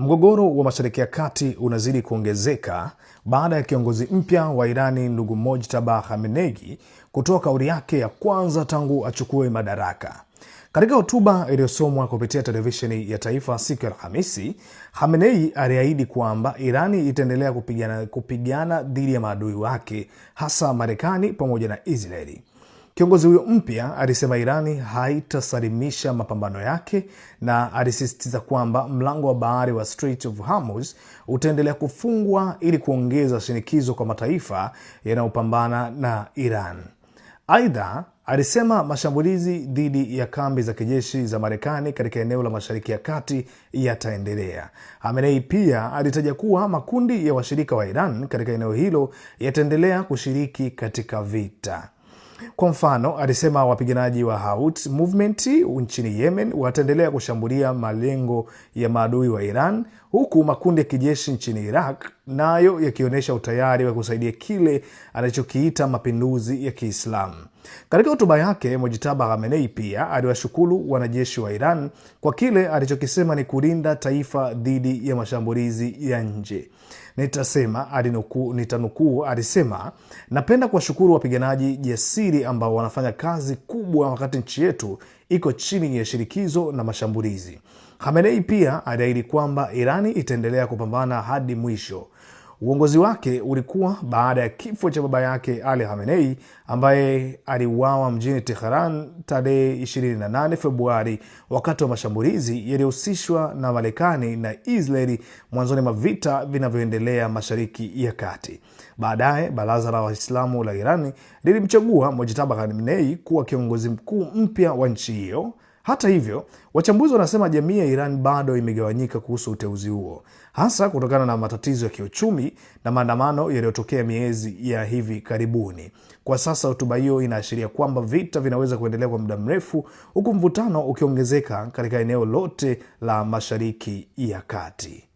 Mgogoro wa Mashariki ya Kati unazidi kuongezeka baada ya kiongozi mpya wa Irani ndugu Mojtaba Khamenei kutoa kauli yake ya kwanza tangu achukue madaraka. Katika hotuba iliyosomwa kupitia televisheni ya taifa siku ya Alhamisi, Khamenei aliahidi kwamba Irani itaendelea kupigana dhidi ya maadui wake, hasa Marekani pamoja na Israeli. Kiongozi huyo mpya alisema Irani haitasalimisha mapambano yake na alisisitiza kwamba mlango wa bahari wa Strait of Hormuz utaendelea kufungwa ili kuongeza shinikizo kwa mataifa yanayopambana na Iran. Aidha, alisema mashambulizi dhidi ya kambi za kijeshi za Marekani katika eneo la Mashariki ya Kati yataendelea. Khamenei pia alitaja kuwa makundi ya washirika wa Iran katika eneo hilo yataendelea kushiriki katika vita. Kwa mfano, alisema wapiganaji wa Houthi Movement nchini Yemen wataendelea kushambulia malengo ya maadui wa Iran, huku makundi ya kijeshi nchini Iraq nayo yakionyesha utayari wa kusaidia kile anachokiita mapinduzi ya Kiislamu. Katika hotuba yake, Mojtaba Khamenei pia aliwashukuru wanajeshi wa Iran kwa kile alichokisema ni kulinda taifa dhidi ya mashambulizi ya nje. Nitanukuu, alisema, "Napenda kuwashukuru wapiganaji jasiri ambao wanafanya kazi kubwa wakati nchi yetu iko chini ya shinikizo na mashambulizi." Khamenei pia aliahidi kwamba Irani itaendelea kupambana hadi mwisho. Uongozi wake ulikuwa baada ya kifo cha baba yake Ali Khamenei ambaye aliuawa mjini Tehran tarehe 28 Februari wakati wa mashambulizi yaliyohusishwa na Marekani na Israeli mwanzoni mwa vita vinavyoendelea Mashariki ya Kati. Baadaye Baraza la Waislamu la Irani lilimchagua Mojtaba Khamenei kuwa kiongozi mkuu mpya wa nchi hiyo. Hata hivyo, wachambuzi wanasema jamii ya Iran bado imegawanyika kuhusu uteuzi huo, hasa kutokana na matatizo ya kiuchumi na maandamano yaliyotokea miezi ya hivi karibuni. Kwa sasa hotuba hiyo inaashiria kwamba vita vinaweza kuendelea kwa muda mrefu, huku mvutano ukiongezeka katika eneo lote la Mashariki ya Kati.